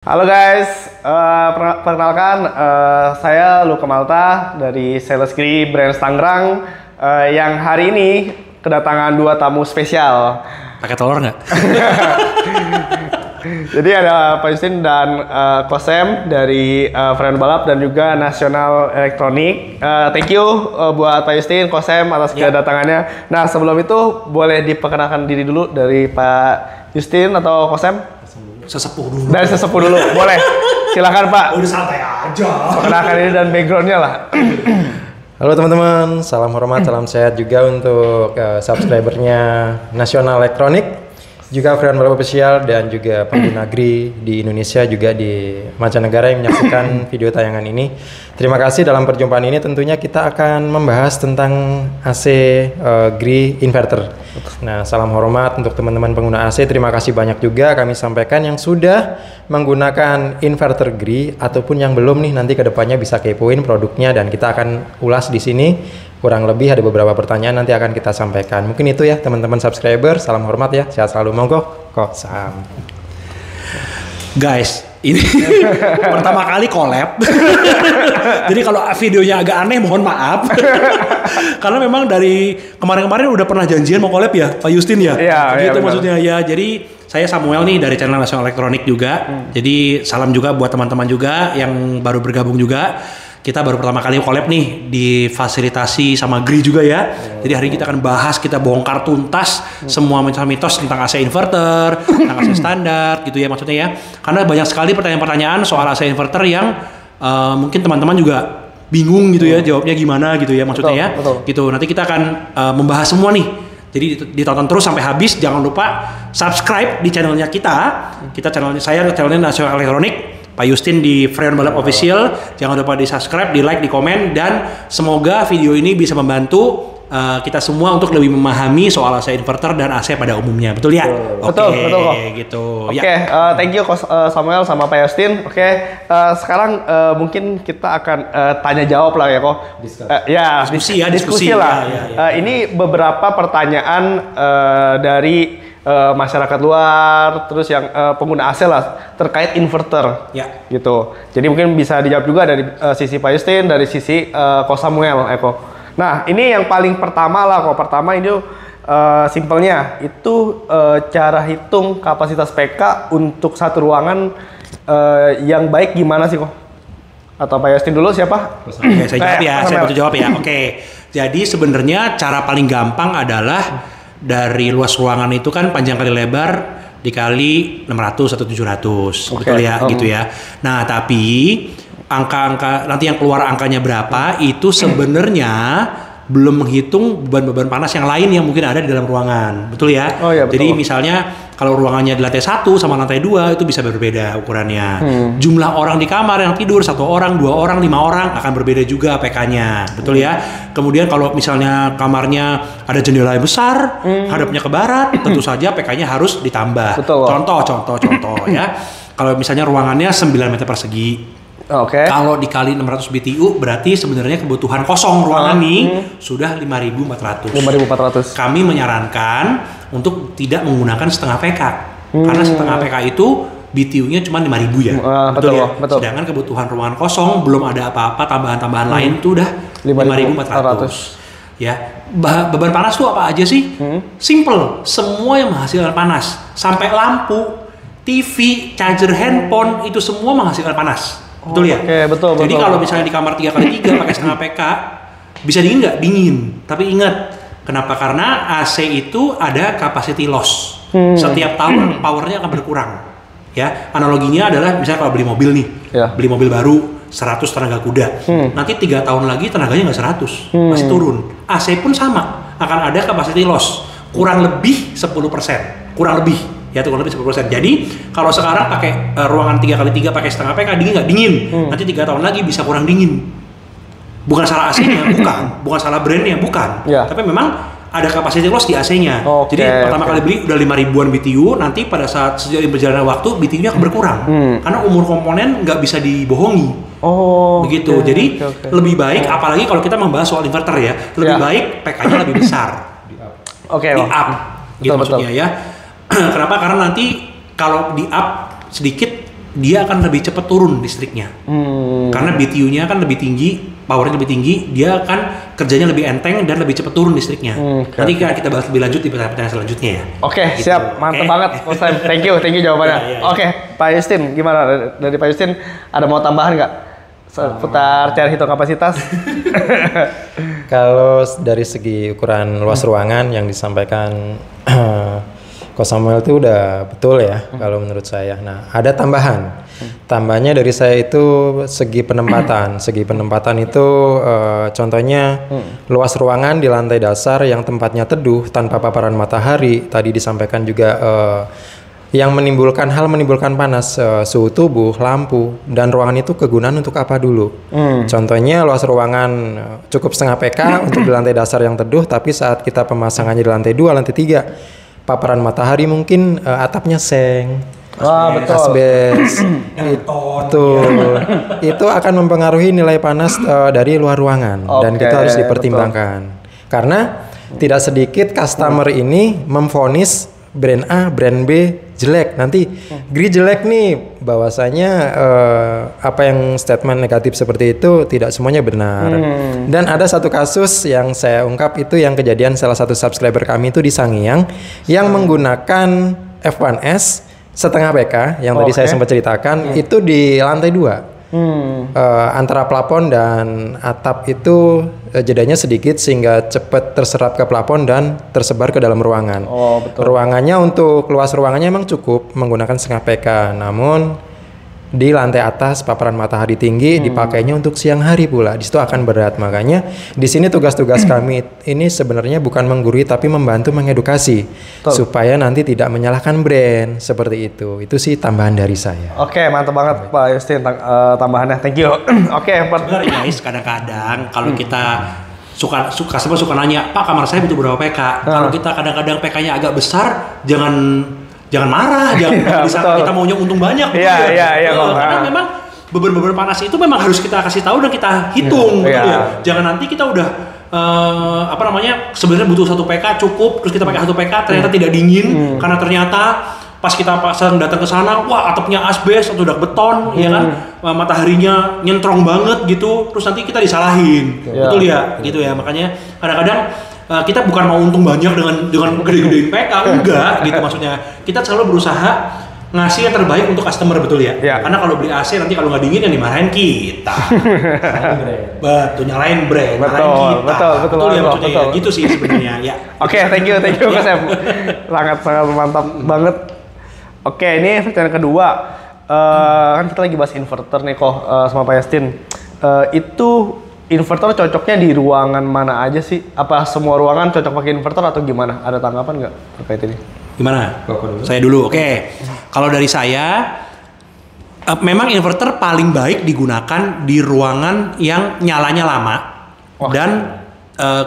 Halo guys, perkenalkan saya Luka Malta dari Sales Gri Brands Tangerang yang hari ini kedatangan dua tamu spesial. Pakai telur nggak? Jadi ada Pak Justin dan Kosem dari Freon Balap dan juga Nasional Elektronik. Thank you buat Pak Justin, Kosem atas kedatangannya. Nah sebelum itu boleh diperkenalkan diri dulu dari Pak Justin atau Kosem? Sesepuh dulu. Dari sesepuh dulu, boleh. Silakan Pak. Udah santai aja. Perkenalkan ini dan backgroundnya lah. Halo teman-teman, salam hormat, salam sehat juga untuk subscribernya Nasional Elektronik, juga Freon Balap Official dan juga pengguna Gri di Indonesia juga di mancanegara yang menyaksikan video tayangan ini. Terima kasih. Dalam perjumpaan ini tentunya kita akan membahas tentang AC Gri inverter. Nah, salam hormat untuk teman-teman pengguna AC. Terima kasih banyak juga kami sampaikan yang sudah menggunakan inverter Gri ataupun yang belum nih, nanti kedepannya bisa kepoin produknya dan kita akan ulas di sini. Kurang lebih ada beberapa pertanyaan nanti akan kita sampaikan. Mungkin itu ya teman-teman subscriber. Salam hormat ya. Sehat selalu. Monggo. Sam. Guys, ini pertama kali collab. Jadi kalau videonya agak aneh mohon maaf. Karena memang dari kemarin-kemarin udah pernah janjian mau collab ya, Pak Justin ya. Iya, gitu maksudnya ya. Jadi saya Samuel nih dari channel Nasional Elektronik juga. Jadi salam juga buat teman-teman juga yang baru bergabung juga. Kita baru pertama kali collab nih, difasilitasi sama Gri juga ya. Jadi hari ini kita akan bahas, kita bongkar tuntas semua mitos tentang AC inverter, tentang AC standar gitu ya maksudnya ya. Karena banyak sekali pertanyaan-pertanyaan soal AC inverter yang mungkin teman-teman juga bingung gitu ya, jawabnya gimana gitu ya maksudnya betul. Gitu. Nanti kita akan membahas semua nih. Jadi ditonton terus sampai habis. Jangan lupa subscribe di channelnya kita. Channelnya Nasional Elektronik. Pak Justin di Freon Balap Official. Jangan lupa di subscribe, di like, di komen, dan semoga video ini bisa membantu kita semua untuk lebih memahami soal AC inverter dan AC pada umumnya. Betul ya? Betul kok. Gitu. Oke, thank you Samuel sama Pak Justin. Oke, sekarang mungkin kita akan tanya jawab lah ya kok. Diskusi lah. Ya. Ini beberapa pertanyaan dari masyarakat luar, terus yang pengguna AC lah terkait inverter, gitu. Jadi mungkin bisa dijawab juga dari sisi Pak Justin, dari sisi Ko Samuel, Eko. Nah, ini yang paling pertama lah, kok. Pertama ini simpelnya itu cara hitung kapasitas PK untuk satu ruangan yang baik gimana sih, kok? Atau Pak Justin dulu siapa? Oke, saya jawab ya. Saya bantu jawab ya. Oke. Jadi sebenarnya cara paling gampang adalah dari luas ruangan itu kan panjang kali lebar dikali 600 atau 700. Betul ya, gitu ya. Nah, tapi angka-angka nanti yang keluar angkanya berapa itu sebenarnya belum menghitung beban-beban panas yang lain yang mungkin ada di dalam ruangan. Betul ya? Oh, iya, betul. Jadi misalnya kalau ruangannya di lantai 1 sama lantai 2 itu bisa berbeda ukurannya. Jumlah orang di kamar yang tidur 1 orang, 2 orang, 5 orang akan berbeda juga PK-nya. Betul ya? Kemudian kalau misalnya kamarnya ada jendela yang besar, hadapnya ke barat, tentu saja PK-nya harus ditambah. Betul. Contoh ya. Kalau misalnya ruangannya 9 meter persegi. Kalau dikali 600 BTU berarti sebenarnya kebutuhan kosong ruangan nih sudah 5.400. 5.400. Kami menyarankan untuk tidak menggunakan setengah PK. Karena setengah PK itu BTU-nya cuma 5.000 ya. Betul ya? Betul. Sedangkan kebutuhan ruangan kosong belum ada apa-apa tambahan-tambahan lain itu udah 5.400. Ya, beban panas tuh apa aja sih? Simple, semua yang menghasilkan panas. Sampai lampu, TV, charger handphone itu semua menghasilkan panas. Betul ya? Betul. Jadi kalau misalnya di kamar 3x3 pakai setengah PK, bisa dingin nggak? Dingin. Tapi ingat, kenapa? Karena AC itu ada capacity loss. Setiap tahun powernya akan berkurang. Ya, analoginya adalah misalnya kalau beli mobil nih, beli mobil baru 100 tenaga kuda. Nanti 3 tahun lagi tenaganya nggak 100, masih turun. AC pun sama, akan ada capacity loss. Kurang lebih 10%. Kurang lebih. Ya itu kurang lebih 10%. Jadi kalau sekarang pakai ruangan 3x3 pakai setengah PK dingin nggak? Dingin. Nanti 3 tahun lagi bisa kurang dingin. Bukan salah AC-nya, bukan salah brandnya, bukan. Tapi memang ada capacity loss di AC-nya. Jadi pertama kali beli udah 5.000-an BTU, nanti pada saat sejauh berjalannya waktu BTU-nya akan berkurang. Karena umur komponen nggak bisa dibohongi. Begitu. Jadi lebih baik, apalagi kalau kita membahas soal inverter ya, lebih baik PK-nya lebih besar. Di up. Gitu maksudnya ya. Kenapa? Karena nanti kalau di up sedikit dia akan lebih cepat turun listriknya. Karena BTU-nya kan lebih tinggi, powernya lebih tinggi, dia akan kerjanya lebih enteng dan lebih cepat turun listriknya. Nanti kita bahas lebih lanjut di pertanyaan selanjutnya ya. Oke, gitu. Siap. Mantap banget, Coach Sam. Thank you jawabannya. Oke, Pak Justin, gimana? Dari Pak Justin, ada mau tambahan nggak? Seputar cara hitung kapasitas? Kalau dari segi ukuran luas ruangan yang disampaikan Coach Samuel itu udah betul ya kalau menurut saya. Nah, ada tambahan. Tambahnya dari saya itu segi penempatan. Segi penempatan itu contohnya luas ruangan di lantai dasar yang tempatnya teduh tanpa paparan matahari. Tadi disampaikan juga yang menimbulkan panas, suhu tubuh, lampu, dan ruangan itu kegunaan untuk apa dulu. Contohnya luas ruangan cukup setengah PK untuk di lantai dasar yang teduh, tapi saat kita pemasangannya di lantai 2, lantai 3 paparan matahari mungkin atapnya seng, asbes, itu akan mempengaruhi nilai panas dari luar ruangan. Dan kita harus dipertimbangkan. Karena tidak sedikit customer ini memvonis brand A, brand B jelek. Nanti Gree jelek nih, bahwasanya apa yang statement negatif seperti itu tidak semuanya benar. Dan ada satu kasus yang saya ungkap itu yang kejadian salah satu subscriber kami itu di Sangiang yang menggunakan F1S setengah PK yang tadi saya sempat ceritakan itu di lantai 2. Antara plafon dan atap itu jedanya sedikit sehingga cepat terserap ke plafon dan tersebar ke dalam ruangan. Ruangannya untuk luas ruangannya memang cukup menggunakan setengah PK, namun di lantai atas paparan matahari tinggi dipakainya untuk siang hari pula. Di situ akan berat. Makanya di sini tugas-tugas kami ini sebenarnya bukan menggurui tapi membantu mengedukasi supaya nanti tidak menyalahkan brand seperti itu. Itu sih tambahan dari saya. Oke, mantap banget Pak Justin tambahannya. Thank you. Oke, sebenarnya guys, kadang-kadang kalau kita customer suka nanya, "Pak, kamar saya butuh berapa PK?" Kalau kita kadang-kadang PK-nya agak besar, jangan marah, kita maunya untung banyak. Karena memang beberapa panas itu memang harus kita kasih tahu dan kita hitung, ya. Jangan nanti kita udah sebenarnya butuh 1 PK cukup, terus kita pakai 1 PK ternyata tidak dingin karena ternyata pas kita datang ke sana, wah atapnya asbes atau udah beton, ya kan, mataharinya nyentrong banget gitu, terus nanti kita disalahin, betul ya, gitu ya. Makanya kadang-kadang kita bukan mau untung banyak dengan gede-gedein PK, enggak gitu maksudnya. Kita selalu berusaha ngasih yang terbaik untuk customer, betul ya? Karena kalau beli AC nanti kalau nggak dingin yang dimarahin kita. Nyalain brand, nyalain kita. Betul ya maksudnya ya, gitu sih sebenarnya ya. Oke, thank you Mas Em. Sangat mantap banget. Oke, ini pertanyaan kedua. Kan kita lagi bahas inverter nih sama Pak Justin. Itu inverter cocoknya di ruangan mana aja sih? Apa semua ruangan cocok pakai inverter atau gimana? Ada tanggapan nggak terkait ini? Gimana? Saya dulu. Oke. Kalau dari saya, memang inverter paling baik digunakan di ruangan yang nyalanya lama dan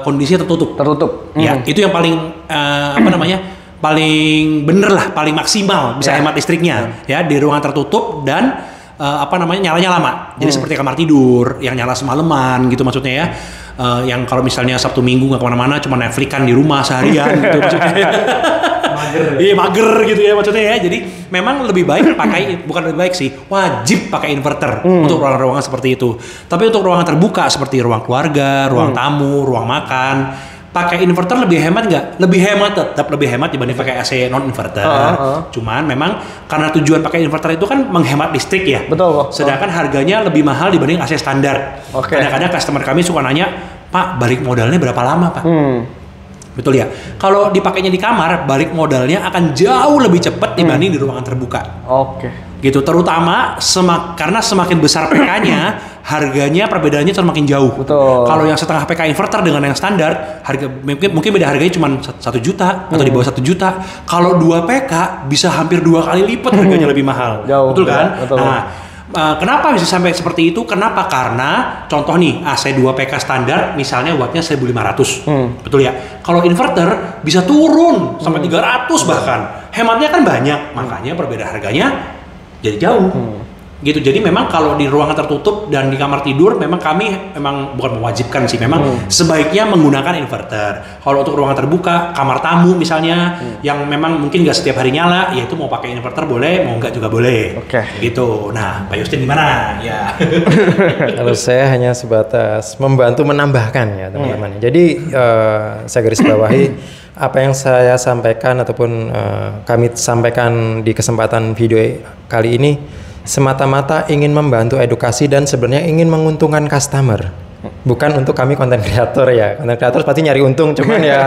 kondisinya tertutup. Ya, itu yang paling paling bener lah, paling maksimal bisa hemat listriknya. Ya, di ruangan tertutup dan nyalanya lama. Jadi seperti kamar tidur yang nyala semalaman gitu maksudnya ya. Yang kalau misalnya Sabtu Minggu nggak kemana-mana, cuma Netflix-an di rumah seharian gitu maksudnya. Mager gitu ya maksudnya ya. Jadi memang lebih baik bukan lebih baik sih, wajib pakai inverter untuk ruangan-ruangan seperti itu. Tapi untuk ruangan terbuka seperti ruang keluarga, ruang tamu, ruang makan, pakai inverter lebih hemat nggak? Lebih hemat, tetap lebih hemat dibanding pakai AC non inverter. Cuman memang karena tujuan pakai inverter itu kan menghemat listrik ya. Betul. Sedangkan harganya lebih mahal dibanding AC standar. Kadang-kadang customer kami suka nanya, "Pak, balik modalnya berapa lama, Pak?" Betul ya. Kalau dipakainya di kamar, balik modalnya akan jauh lebih cepat dibanding di ruangan terbuka. Gitu, terutama karena semakin besar PK-nya, harganya perbedaannya semakin jauh. Kalau yang setengah PK inverter dengan yang standar, harga mungkin beda harganya cuma 1 juta atau di bawah 1 juta. Kalau 2 PK bisa hampir 2 kali lipat harganya lebih mahal. Betul kan? Nah, kenapa bisa sampai seperti itu? Kenapa? Karena contoh nih AC 2 PK standar misalnya wattnya 1500. Betul ya? Kalau inverter bisa turun sampai 300 bahkan. Hematnya kan banyak, makanya perbedaan harganya jadi jauh. gitu. Jadi memang kalau di ruangan tertutup dan di kamar tidur memang kami memang bukan mewajibkan sih, memang sebaiknya menggunakan inverter. Kalau untuk ruangan terbuka, kamar tamu misalnya yang memang mungkin nggak setiap hari nyala, ya itu mau pakai inverter boleh, mau nggak juga boleh. Gitu. Nah, Pak Justin gimana? Ya. Kalau saya hanya sebatas membantu menambahkan ya teman-teman. Jadi saya garis bawahi apa yang saya sampaikan ataupun kami sampaikan di kesempatan video kali ini semata-mata ingin membantu edukasi dan sebenarnya ingin menguntungkan customer, bukan untuk kami konten kreator ya. Konten kreator pasti nyari untung, cuman ya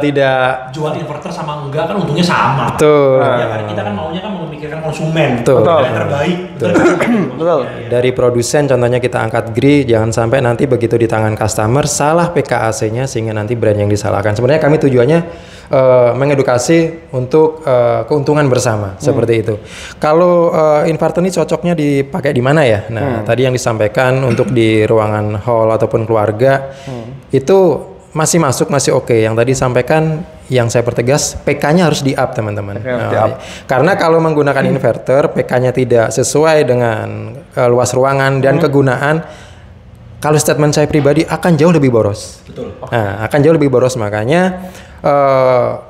tidak jual inverter sama enggak kan untungnya sama. Betul. Ya kan kita kan maunya kan memikirkan konsumen. Betul. Yang terbaik. Betul. Dari produsen contohnya kita angkat GRI, jangan sampai nanti begitu di tangan customer salah PKAC-nya sehingga nanti brand yang disalahkan. Sebenarnya kami tujuannya mengedukasi untuk keuntungan bersama seperti itu. Kalau inverter ini cocoknya dipakai di mana ya? Nah, tadi yang disampaikan untuk di ruangan hall ataupun keluarga itu masih masuk, masih oke. Yang tadi sampaikan, yang saya pertegas, PK-nya harus di-up teman-teman. Karena kalau menggunakan inverter, PK-nya tidak sesuai dengan luas ruangan dan kegunaan, kalau statement saya pribadi akan jauh lebih boros. Betul. Nah, akan jauh lebih boros, makanya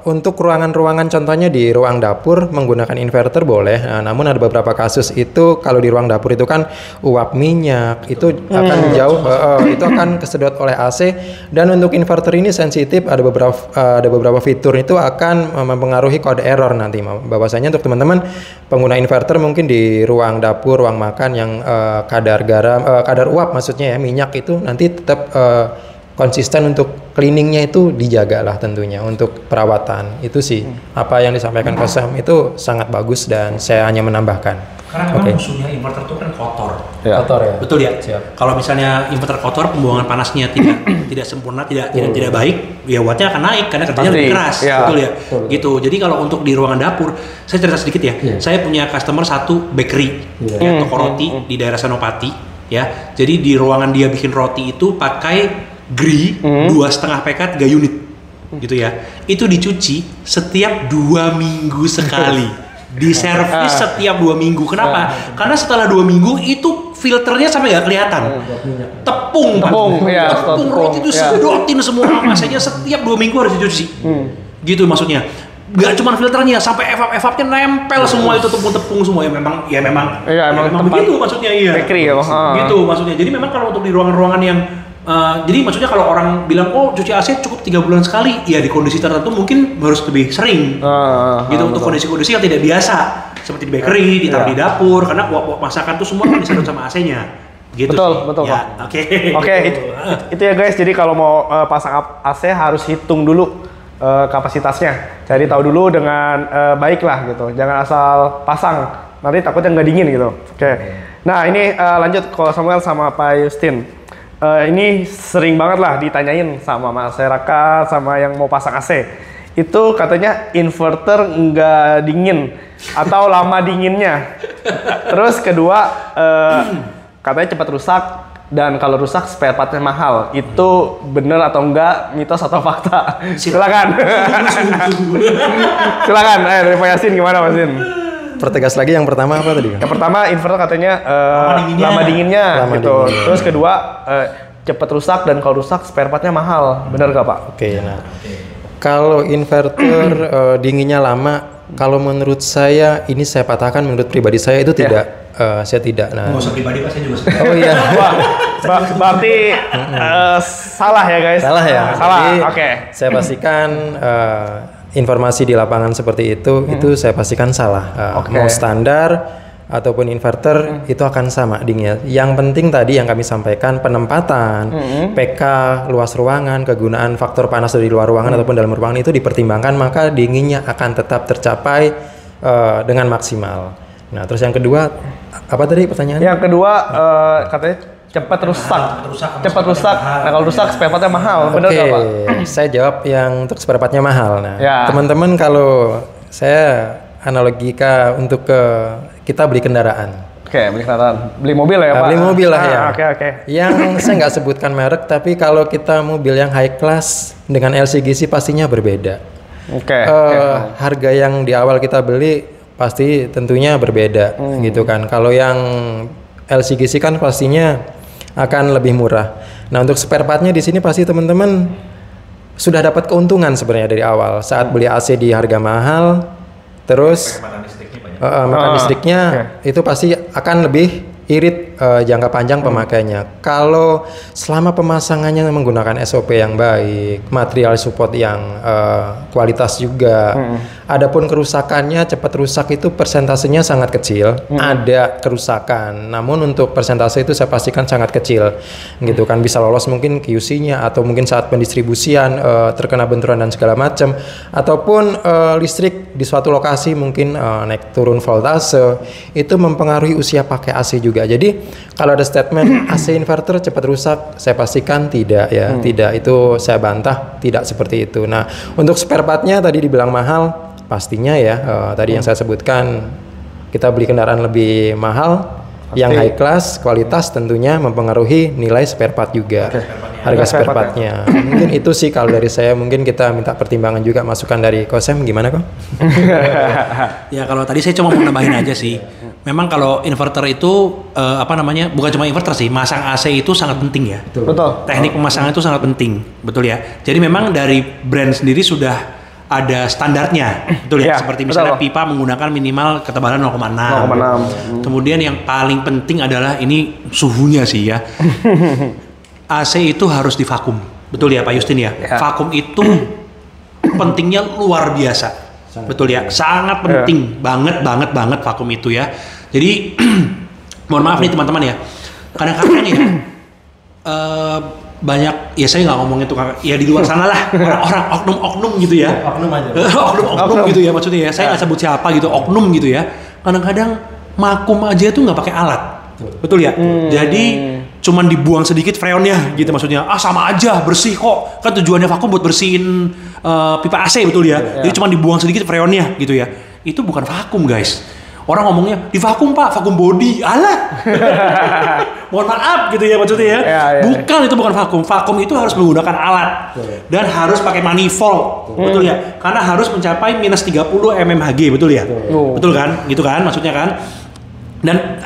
untuk ruangan-ruangan contohnya di ruang dapur menggunakan inverter boleh. Nah, namun ada beberapa kasus itu kalau di ruang dapur itu kan uap minyak itu akan jauh itu akan kesedot oleh AC, dan untuk inverter ini sensitif, ada beberapa fitur itu akan mempengaruhi kode error nanti. Bahwasanya untuk teman-teman pengguna inverter mungkin di ruang dapur, ruang makan yang kadar garam, kadar uap maksudnya ya, minyak itu nanti tetap konsisten untuk cleaningnya itu dijaga lah tentunya untuk perawatan. Itu sih apa yang disampaikan Coach Sam itu sangat bagus dan saya hanya menambahkan. Karena memang musuhnya inverter itu kan kotor. Kotor ya. Betul ya. Kalau misalnya inverter kotor, pembuangan panasnya tidak sempurna, tidak baik, ya wattnya akan naik karena kerjanya lebih keras. Betul ya. Gitu. Jadi kalau untuk di ruangan dapur, saya cerita sedikit ya. Saya punya customer satu bakery, ya, toko roti di daerah Senopati. Ya. Jadi di ruangan dia bikin roti itu pakai GRI 2,5 PK 3 unit gitu ya. Itu dicuci setiap 2 minggu sekali, diservis setiap 2 minggu. Kenapa? Karena setelah 2 minggu itu filternya sampai nggak kelihatan. Tepung roti itu sedotin semua masanya setiap 2 minggu harus dicuci. Gitu maksudnya. Gak cuma filternya, sampai evapnya nempel semua itu, tepung-tepung semua. Memang begitu maksudnya. Bakery ya. Gitu maksudnya. Jadi memang kalau untuk di ruangan-ruangan yang jadi maksudnya kalau orang bilang cuci AC cukup 3 bulan sekali, ya di kondisi tertentu mungkin harus lebih sering. Gitu untuk kondisi-kondisi yang tidak biasa seperti di bakery, ditaruh di dapur, karena uap masakan tuh semua kan disedot sama AC-nya. Gitu betul ya, Pak. Oke, itu ya guys. Jadi kalau mau pasang AC harus hitung dulu kapasitasnya. Jadi tahu dulu dengan baik lah gitu. Jangan asal pasang, nanti takutnya nggak dingin gitu. Oke. Nah ini lanjut kalau Samuel sama Pak Justin. Ini sering banget lah ditanyain sama masyarakat, sama yang mau pasang AC. Itu katanya inverter nggak dingin atau lama dinginnya. Terus kedua katanya cepat rusak, dan kalau rusak spare partnya mahal. Itu bener atau enggak, mitos atau fakta? Silakan. Silakan. Dari Pak Yasin gimana Pak Yasin? Pertegas lagi, yang pertama apa tadi? Yang pertama inverter katanya lama dinginnya gitu. Terus kedua cepat rusak, dan kalau rusak spare partnya mahal. Bener gak Pak? Oke, nah kalau inverter dinginnya lama, kalau menurut saya, ini saya patahkan, menurut pribadi saya itu tidak. Saya tidak. Nggak usah pribadi Pak, saya juga suka. Oh iya. Berarti salah ya guys? Salah ya? Salah, oke. Saya pastikan informasi di lapangan seperti itu saya pastikan salah. Mau standar ataupun inverter itu akan sama dinginnya. Yang penting tadi yang kami sampaikan, penempatan, PK, luas ruangan, kegunaan faktor panas dari luar ruangan ataupun dalam ruangan itu dipertimbangkan, maka dinginnya akan tetap tercapai dengan maksimal. Nah, terus yang kedua, apa tadi pertanyaannya? Yang kedua katanya cepat rusak. Cepat rusak. Nah, kalau rusak spare partnya mahal. Benar nggak Pak? Saya jawab yang untuk spare partnya mahal. Nah, ya. Teman-teman, kalau saya analogika untuk kita beli kendaraan. Oke, beli kendaraan. Beli mobil ya Pak? Beli mobil lah ya. Oke. Yang saya nggak sebutkan merek, tapi kalau kita mobil yang high class dengan LCGC pastinya berbeda. Harga yang di awal kita beli pasti tentunya berbeda gitu kan. Kalau yang LCGC kan pastinya akan lebih murah. Nah, untuk spare partnya di sini pasti teman-teman sudah dapat keuntungan sebenarnya dari awal saat beli AC di harga mahal, terus makan listriknya itu pasti akan lebih irit jangka panjang pemakainya. Kalau selama pemasangannya menggunakan SOP yang baik, material support yang kualitas juga, adapun kerusakannya cepat rusak itu persentasenya sangat kecil. Ada kerusakan, namun untuk persentase itu saya pastikan sangat kecil, gitu kan. Bisa lolos mungkin QC-nya atau mungkin saat pendistribusian terkena benturan dan segala macam, ataupun listrik di suatu lokasi mungkin naik turun voltase itu mempengaruhi usia pakai AC juga. Jadi kalau ada statement AC inverter cepat rusak, saya pastikan tidak ya, tidak, itu saya bantah, tidak seperti itu. Nah, untuk spare partnya tadi dibilang mahal, pastinya ya tadi yang saya sebutkan, kita beli kendaraan lebih mahal, yang high class, kualitas tentunya mempengaruhi nilai spare part juga, harga spare partnya. Mungkin itu sih kalau dari saya. Mungkin kita minta pertimbangan juga masukan dari Kosem, gimana kok? Ya kalau tadi saya cuma mau nambahin aja sih. Memang kalau inverter itu bukan cuma inverter sih, masang AC itu sangat penting ya. Betul. Teknik pemasangan itu sangat penting, betul ya. Jadi memang dari brand sendiri sudah ada standarnya, betul ya. Seperti misalnya pipa menggunakan minimal ketebalan 0,6. Kemudian yang paling penting adalah ini suhunya sih ya. AC itu harus divakum, betul ya Pak Justin ya. Vakum itu pentingnya luar biasa. Betul ya, sangat penting banget vakum itu ya. Jadi mohon maaf nih teman-teman ya, kadang-kadang ya banyak ya, saya nggak ngomong itu ya, di luar sana lah orang-orang oknum gitu ya, oknum gitu ya maksudnya ya, saya nggak sebut siapa gitu, oknum gitu ya, kadang-kadang makum aja tuh nggak pakai alat, betul ya. Jadi cuman dibuang sedikit freonnya gitu, maksudnya sama aja bersih kok, kan tujuannya vakum buat bersihin pipa AC, betul ya. Jadi cuman dibuang sedikit freonnya gitu ya, itu bukan vakum guys. Orang ngomongnya di vakum Pak, vakum body, alah. Mohon maaf gitu ya maksudnya ya. Bukan, itu bukan vakum. Vakum itu harus menggunakan alat dan harus pakai manifold, betul ya. Karena harus mencapai minus 30 mmHg, betul ya. Betul kan, gitu kan maksudnya kan. Dan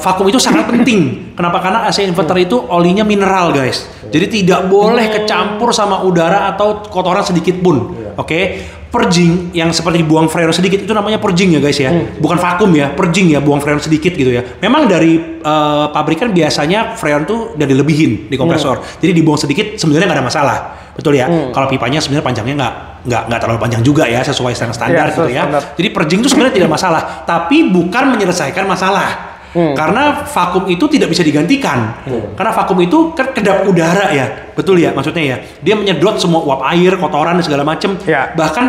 vakum itu sangat penting. Kenapa? Karena AC inverter itu olinya mineral guys. Jadi tidak boleh kecampur sama udara atau kotoran sedikit pun. Oke? Purging yang seperti buang freon sedikit itu namanya purging ya guys ya. Bukan vakum ya, purging ya, buang freon sedikit gitu ya. Memang dari pabrikan biasanya freon tuh udah dilebihin di kompresor. Jadi dibuang sedikit sebenarnya nggak ada masalah. Betul ya. Kalau pipanya sebenarnya panjangnya nggak terlalu panjang juga ya, sesuai standar gitu ya. Jadi purging itu sebenarnya tidak masalah, tapi bukan menyelesaikan masalah. Karena vakum itu tidak bisa digantikan. Karena vakum itu kan kedap udara ya, betul ya maksudnya ya. Dia menyedot semua uap air, kotoran dan segala macam. Bahkan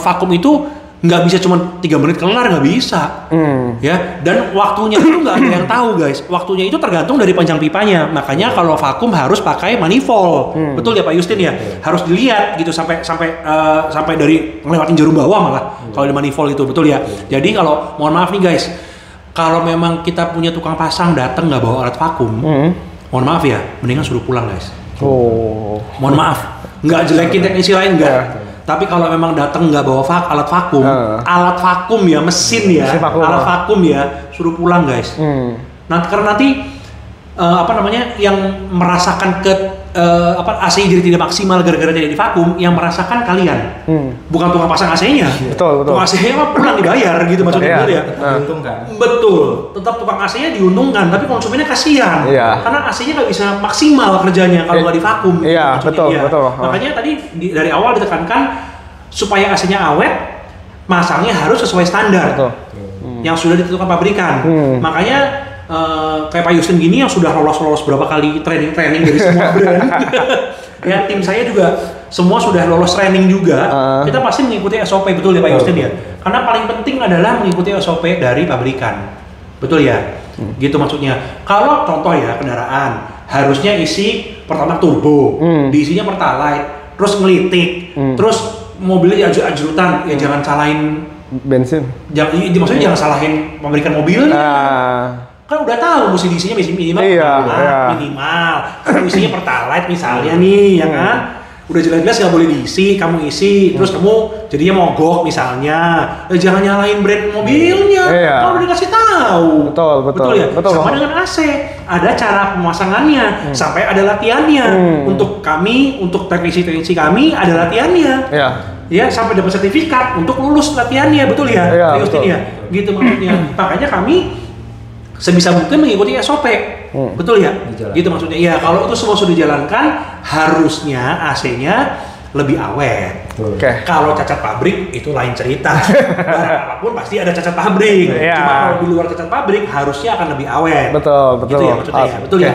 vakum itu nggak bisa cuma 3 menit kelar, nggak bisa. Ya, dan waktunya itu nggak ada yang tahu guys. Waktunya itu tergantung dari panjang pipanya. Makanya kalau vakum harus pakai manifold. Betul ya Pak Justin ya. Harus dilihat gitu sampai dari ngelewatin jarum bawah malah kalau di manifold itu, betul ya. Jadi kalau mohon maaf nih guys, kalau memang kita punya tukang pasang datang nggak bawa alat vakum, mohon maaf ya, mendingan suruh pulang guys. Mohon maaf, nggak jelekin teknisi lain nggak. Tapi kalau memang datang nggak bawa alat vakum ya, mesin ya, alat vakum ya, suruh pulang guys. Karena nanti yang merasakan AC jadi tidak maksimal gara-gara tidak divakum, yang merasakan kalian, bukan tukang pasang AC-nya. Betul. Tukang AC-nya mah pulang dibayar gitu maksudnya, betul ya. Diuntungkan. Betul, tetap tukang AC-nya diuntungkan, tapi konsumennya kasihan. Karena AC-nya nggak bisa maksimal kerjanya kalau nggak divakum. Betul. Makanya tadi dari awal ditekankan supaya AC-nya awet, masangnya harus sesuai standar yang sudah ditentukan pabrikan. Makanya kayak Pak Justin gini yang sudah lolos berapa kali training dari semua brand. Ya, tim saya juga semua sudah lolos training juga. Kita pasti mengikuti SOP, betul ya Pak Justin ya. Karena paling penting adalah mengikuti SOP dari pabrikan. Betul ya? Gitu maksudnya. Kalau contoh ya kendaraan, harusnya isi pertama turbo, diisinya pertalite, terus ngelitik, terus mobilnya ajrutan, ya jangan salahin bensin. Maksudnya jangan salahin pabrikan mobil. Kan udah tahu mesti diisinya minimal minimal. Kalau isinya pertalite misalnya nih, ya kan? udah jelas-jelas nggak boleh diisi, kamu isi, terus kamu jadinya mogok misalnya, jangan nyalain brand mobilnya, kalau udah dikasih tahu. Betul ya. Sama dengan AC, ada cara pemasangannya, sampai ada latihannya. Untuk kami, untuk teknisi kami ada latihannya. Ya, sampai dapat sertifikat untuk lulus latihannya, betul ya? Justin ya, gitu maksudnya. Makanya kami sebisa mungkin mengikuti SOP. Betul ya? Gitu maksudnya. Ya, kalau itu semua sudah dijalankan, harusnya AC-nya lebih awet. Kalau cacat pabrik itu lain cerita. Barang apapun pasti ada cacat pabrik. Cuma kalau di luar cacat pabrik harusnya akan lebih awet. Betul. Gitu ya maksudnya ya. Betul ya?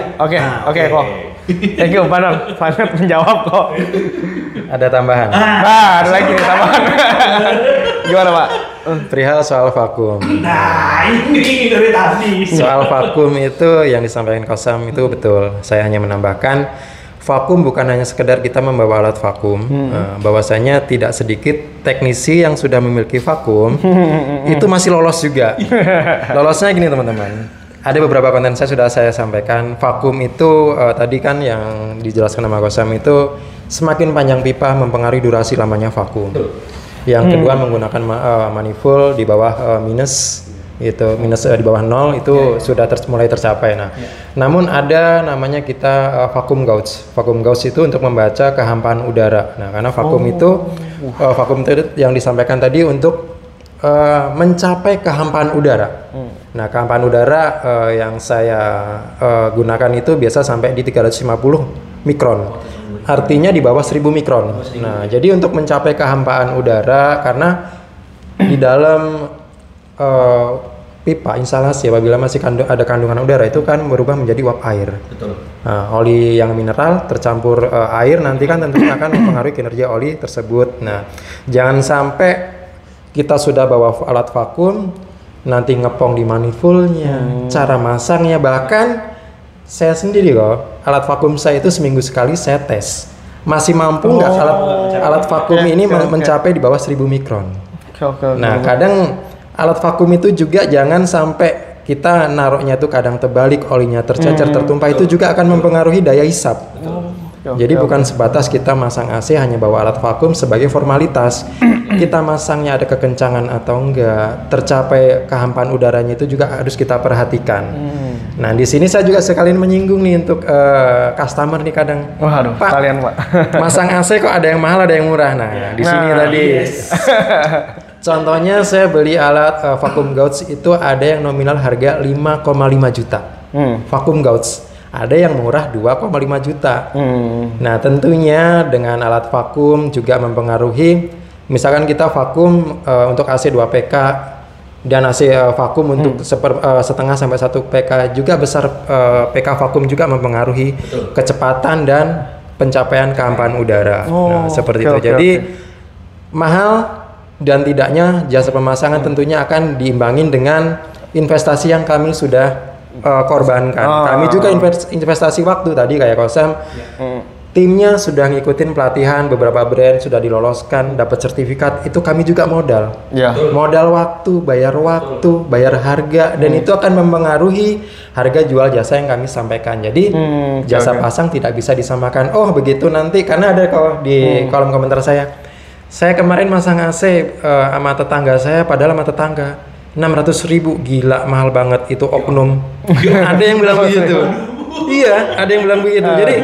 Oke kok. Thank you, Panel. Panel menjawab kok. Ada tambahan. Ada lagi nih tambahan. Gimana, Pak? Perihal soal vakum. Nah, ini dari tadi. Soal vakum itu yang disampaikan Kosam itu betul. Saya hanya menambahkan vakum bukan hanya sekedar kita membawa alat vakum, bahwasanya tidak sedikit teknisi yang sudah memiliki vakum itu masih lolos juga. Lolosnya gini teman-teman. Ada beberapa konten sudah saya sampaikan. Vakum itu tadi kan yang dijelaskan sama Kosam itu semakin panjang pipa mempengaruhi durasi lamanya vakum. Yang kedua menggunakan manifold di bawah minus di bawah 0 itu sudah mulai tercapai. Namun ada namanya kita vacuum gauge. Vacuum gauge itu untuk membaca kehampaan udara. Nah, karena vakum itu yang disampaikan tadi untuk mencapai kehampaan udara. Nah, kehampaan udara yang saya gunakan itu biasa sampai di 350 mikron. Artinya di bawah 1000 mikron. Nah, jadi untuk mencapai kehampaan udara, karena di dalam pipa instalasi apabila masih ada kandungan udara itu kan berubah menjadi uap air. Nah, oli yang mineral tercampur air nanti kan tentunya akan mempengaruhi kinerja oli tersebut. Nah, jangan sampai kita sudah bawa alat vakum nanti ngepong di manifoldnya, cara masangnya, bahkan saya sendiri kok, alat vakum saya itu seminggu sekali saya tes. Masih mampu nggak alat vakum ini mencapai di bawah 1000 mikron. Nah, kadang alat vakum itu juga jangan sampai kita naruhnya tuh kadang terbalik, olinya tercecer, tertumpah, itu juga akan mempengaruhi daya hisap. Jadi bukan sebatas kita masang AC hanya bawa alat vakum sebagai formalitas. Kita masangnya ada kekencangan atau enggak, tercapai kehampaan udaranya itu juga harus kita perhatikan. Nah, di sini saya juga sekalian menyinggung nih untuk customer nih kadang. Pak, kalian Pak. Masang AC kok ada yang mahal ada yang murah. Nah, di sini tadi. Contohnya saya beli alat vacuum gauge itu ada yang nominal harga 5,5 juta. Vacuum gauge. Ada yang murah 2,5 juta. Nah, tentunya dengan alat vakum juga mempengaruhi. Misalkan kita vakum untuk AC 2 PK dan AC vakum untuk setengah sampai 1 PK juga besar. PK vakum juga mempengaruhi kecepatan dan pencapaian kehampaan udara. Seperti itu. Jadi mahal dan tidaknya jasa pemasangan tentunya akan diimbangin dengan investasi yang kami sudah korbankan. Kami juga investasi waktu tadi kayak Kosam. Timnya sudah ngikutin pelatihan, beberapa brand sudah diloloskan, dapat sertifikat. Itu kami juga modal. Modal waktu, bayar harga, dan itu akan mempengaruhi harga jual jasa yang kami sampaikan. Jadi jasa pasang tidak bisa disamakan. Oh begitu nanti, karena ada di kolom komentar saya kemarin masang AC sama tetangga saya, padahal sama tetangga 600.000, gila mahal banget itu oknum. Ada yang bilang begitu. Iya, ada yang bilang begitu. Jadi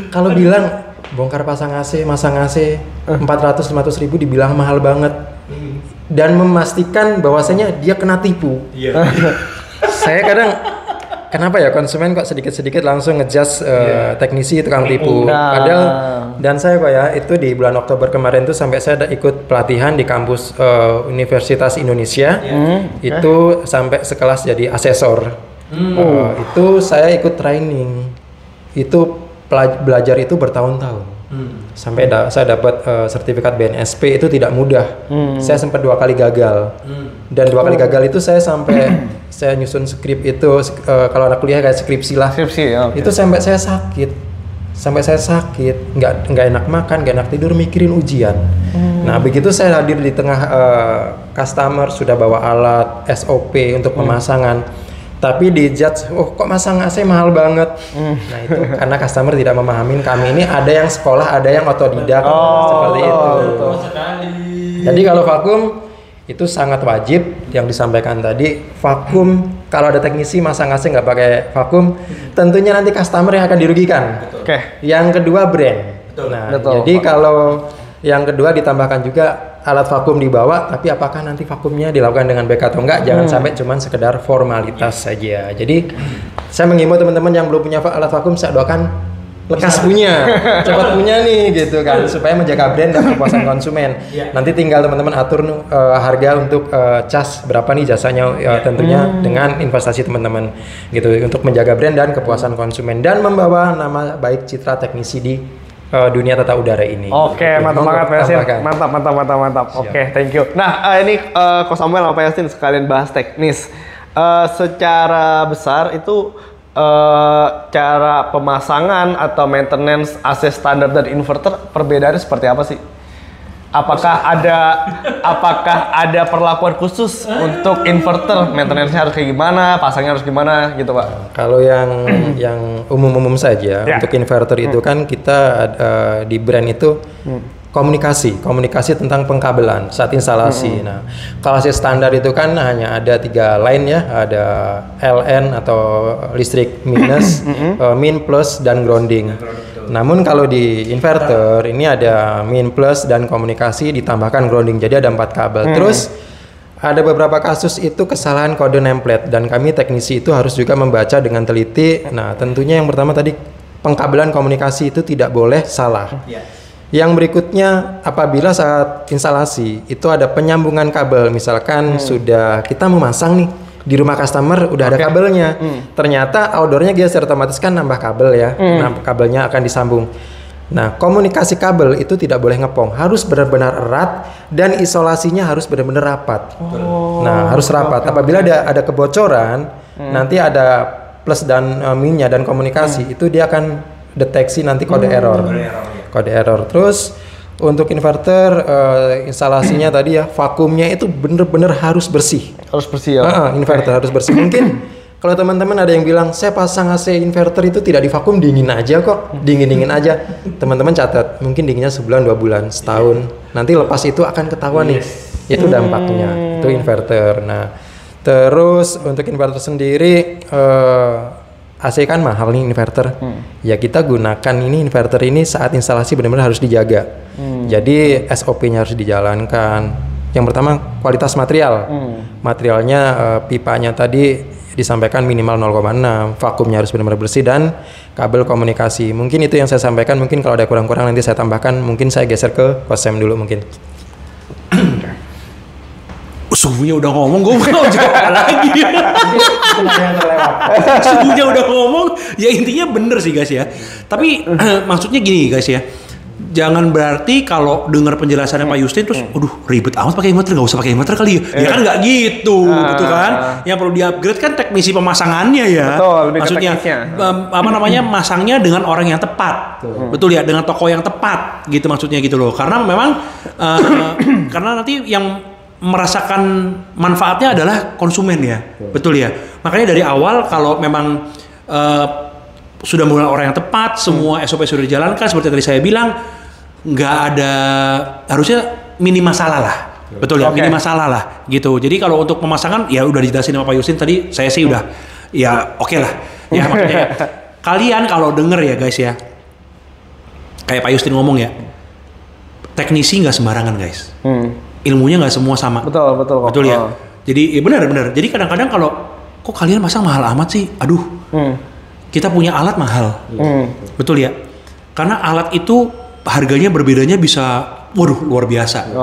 kalau bilang bongkar pasang AC, masang AC 400-500.000 dibilang mahal banget dan memastikan bahwasanya dia kena tipu. Saya kadang kenapa ya konsumen kok sedikit-sedikit langsung ngejudge teknisi tukang tipu. Padahal dan saya kok ya itu di bulan Oktober kemarin tuh sampai saya ada ikut pelatihan di kampus Universitas Indonesia. Itu sampai sekelas jadi asesor. Itu saya ikut training. Itu belajar itu bertahun-tahun. Sampai saya dapat sertifikat BNSP itu tidak mudah. Saya sempat 2 kali gagal. Dan 2 kali gagal itu saya sampai saya nyusun skrip itu kalau anak kuliah kayak skripsi lah. Itu sampai saya sakit, nggak enak makan, nggak enak tidur, mikirin ujian. Nah begitu saya hadir di tengah customer sudah bawa alat SOP untuk pemasangan. tapi dijudge, oh kok masang AC mahal banget. Nah itu karena customer tidak memahami kami ini ada yang sekolah, ada yang otodidak, seperti itu. Jadi kalau vakum itu sangat wajib yang disampaikan tadi. Vakum, kalau ada teknisi masang AC nggak pakai vakum, tentunya nanti customer yang akan dirugikan. Yang kedua brand. Nah, jadi kalau yang kedua ditambahkan juga alat vakum dibawa, tapi apakah nanti vakumnya dilakukan dengan BK atau enggak? Jangan sampai cuman sekedar formalitas saja. Jadi saya menghimbau teman-teman yang belum punya alat vakum, saya doakan lekas punya, cepat punya nih gitu kan, supaya menjaga brand dan kepuasan konsumen. Nanti tinggal teman-teman atur harga untuk cas berapa nih jasanya, tentunya dengan investasi teman-teman gitu untuk menjaga brand dan kepuasan konsumen dan membawa nama baik citra teknisi di dunia tata udara ini. Oke, mantap banget Pak Yasin. Mantap. Oke, thank you. Nah, ini Ko Samuel sama Pak Yasin sekalian bahas teknis. Secara besar itu cara pemasangan atau maintenance AC standar dan inverter perbedaannya seperti apa sih? Apakah ada perlakuan khusus untuk inverter? Maintenance-nya harus kayak gimana? Pasangnya harus gimana gitu, Pak? Kalau yang umum-umum saja untuk inverter itu kan kita di brand itu komunikasi tentang pengkabelan saat instalasi. Nah, kalau AC standar itu kan hanya ada 3 line ya, ada LN atau listrik minus, min plus dan grounding. Namun kalau di inverter ini ada min plus dan komunikasi ditambahkan grounding, jadi ada 4 kabel. Terus ada beberapa kasus itu kesalahan kode nameplate dan kami teknisi itu harus juga membaca dengan teliti. Nah, tentunya yang pertama tadi pengkabelan komunikasi itu tidak boleh salah. Yang berikutnya apabila saat instalasi itu ada penyambungan kabel, misalkan sudah kita memasang nih di rumah customer udah ada kabelnya, ternyata outdoornya geser, otomatis kan nambah kabel ya, nah, kabelnya akan disambung. Nah, komunikasi kabel itu tidak boleh ngepong, harus benar-benar erat dan isolasinya harus benar-benar rapat. Nah, harus rapat. Apabila ada kebocoran, nanti ada plus dan minnya dan komunikasi itu dia akan deteksi nanti kode error. Kode error. Terus untuk inverter instalasinya tadi ya vakumnya itu bener-bener harus bersih. Harus bersih ya. Inverter harus bersih. Mungkin kalau teman-teman ada yang bilang saya pasang AC inverter itu tidak divakum, dingin aja kok, dingin aja. Teman-teman catat, mungkin dinginnya sebulan, 2 bulan, setahun. Nanti lepas itu akan ketahuan nih. Itu dampaknya. Itu inverter. Nah, terus untuk inverter sendiri AC kan mahal nih inverter. Ya kita gunakan ini inverter ini saat instalasi benar-benar harus dijaga. Jadi SOP-nya harus dijalankan. Yang pertama kualitas material. Materialnya pipanya tadi disampaikan minimal 0,6, vakumnya harus benar-benar bersih dan kabel komunikasi. Mungkin itu yang saya sampaikan. Mungkin kalau ada kurang-kurang nanti saya tambahkan. Mungkin saya geser ke Kosem dulu mungkin. Suhunya udah ngomong, gue mau jawab lagi. Suhunya udah ngomong, ya intinya bener sih guys ya. Tapi maksudnya gini guys ya, jangan berarti kalau dengar penjelasannya Pak Justin terus, aduh ribet amat pakai inverter, nggak usah pakai inverter kali ya. Ya kan nggak gitu, betul kan? Yang perlu di-upgrade kan teknisi pemasangannya ya. Betul, maksudnya masangnya dengan orang yang tepat, betul ya, dengan toko yang tepat, gitu maksudnya gitu loh. Karena memang karena nanti yang merasakan manfaatnya adalah konsumen ya, betul ya. Makanya dari awal kalau memang sudah mulai orang yang tepat, semua SOP sudah dijalankan seperti tadi saya bilang, nggak ada, harusnya minim masalah lah, betul ya, minim masalah lah gitu. Jadi kalau untuk pemasangan ya udah dijelasin sama Pak Justin tadi, saya sih udah ya oke lah ya. Maksudnya ya, kalian kalau denger ya guys ya, kayak Pak Justin ngomong ya, teknisi nggak sembarangan guys. Ilmunya nggak semua sama. Betul ya. Jadi ya benar. Jadi kadang-kadang kalau kok kalian masang mahal amat sih? Aduh. Kita punya alat mahal. Betul ya. Karena alat itu harganya berbedanya bisa luar biasa.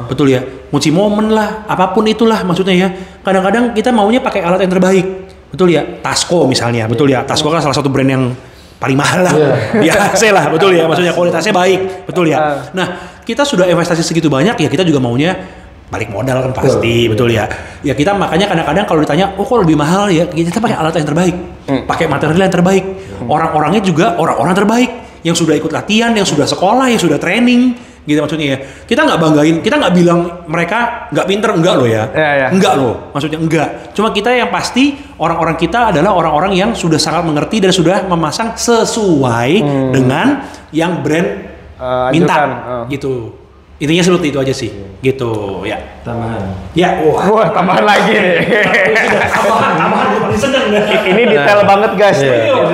Betul ya. Kunci momen lah, apapun itulah maksudnya ya. Kadang-kadang kita maunya pakai alat yang terbaik. Betul ya. Tasco misalnya. Betul ya. Tasco kan salah satu brand yang paling mahal lah. Biasa lah, betul ya. Maksudnya kualitasnya baik. Betul ya. Nah, kita sudah investasi segitu banyak ya kita juga maunya balik modal kan pasti, betul ya. Ya kita makanya kadang-kadang kalau ditanya, oh kok lebih mahal ya, kita pakai alat yang terbaik, pakai material yang terbaik, orang-orangnya juga orang-orang terbaik yang sudah ikut latihan, yang sudah sekolah, yang sudah training, gitu maksudnya ya. Kita nggak banggain, kita nggak bilang mereka nggak pinter, enggak loh ya. Enggak loh, maksudnya enggak. Cuma kita yang pasti orang-orang kita adalah orang-orang yang sudah sangat mengerti dan sudah memasang sesuai dengan yang brand minta gitu. Intinya seperti itu aja sih, gitu ya. Tambahan. Ya, wah tambahan lagi nih. tambahan paling seneng deh. Ini detail banget guys,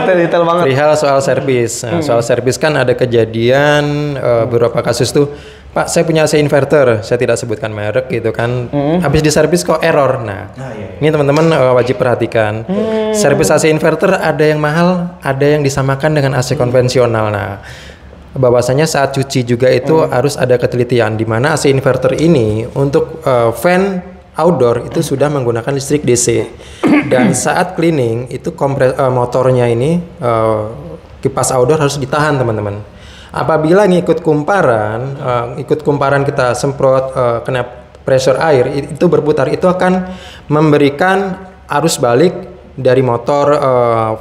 detail banget. Perihal soal servis, soal servis kan ada kejadian beberapa kasus tuh, Pak saya punya AC inverter, saya tidak sebutkan merek gitu kan, habis diservis kok error. Nah, ini teman-teman wajib perhatikan, servis AC inverter ada yang mahal, ada yang disamakan dengan AC konvensional. Nah, bahwasanya saat cuci juga itu harus ada ketelitian di mana AC inverter ini untuk fan outdoor itu sudah menggunakan listrik DC dan saat cleaning itu motornya ini kipas outdoor harus ditahan teman-teman. Apabila ngikut kumparan kita semprot kena pressure air itu berputar, itu akan memberikan arus balik dari motor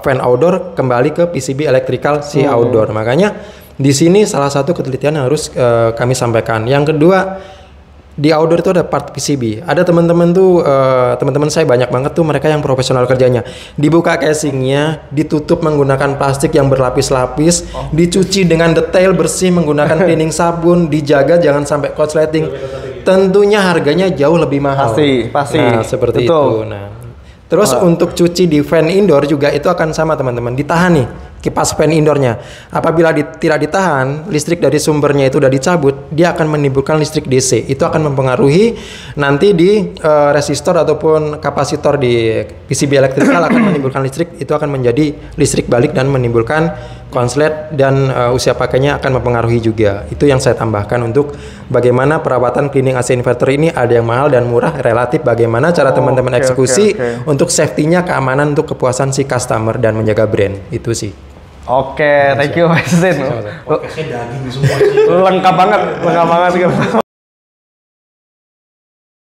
fan outdoor kembali ke PCB electrical si outdoor. Makanya di sini salah satu ketelitian yang harus kami sampaikan. Yang kedua, di outdoor itu ada part PCB. Ada teman-teman tuh, teman-teman saya banyak banget tuh mereka yang profesional kerjanya. Dibuka casingnya, ditutup menggunakan plastik yang berlapis-lapis, dicuci dengan detail bersih menggunakan cleaning sabun, dijaga jangan sampai korsleting. Tentunya harganya jauh lebih mahal. Pasti. Nah, seperti itu. Nah, terus untuk cuci di fan indoor juga itu akan sama teman-teman, ditahan nih kipas fan indoornya. Apabila tidak ditahan, listrik dari sumbernya itu udah dicabut, dia akan menimbulkan listrik DC. Itu akan mempengaruhi nanti di resistor ataupun kapasitor di PCB electrical akan menimbulkan listrik, itu akan menjadi listrik balik dan menimbulkan konslet dan usia pakainya akan mempengaruhi juga. Itu yang saya tambahkan untuk bagaimana perawatan cleaning AC inverter ini, ada yang mahal dan murah, relatif bagaimana cara teman-teman eksekusi untuk safety-nya, keamanan untuk kepuasan si customer dan menjaga brand. Itu sih. Oke, thank you Mas Sin. Podcastnya daging semua sih. Lengkap banget.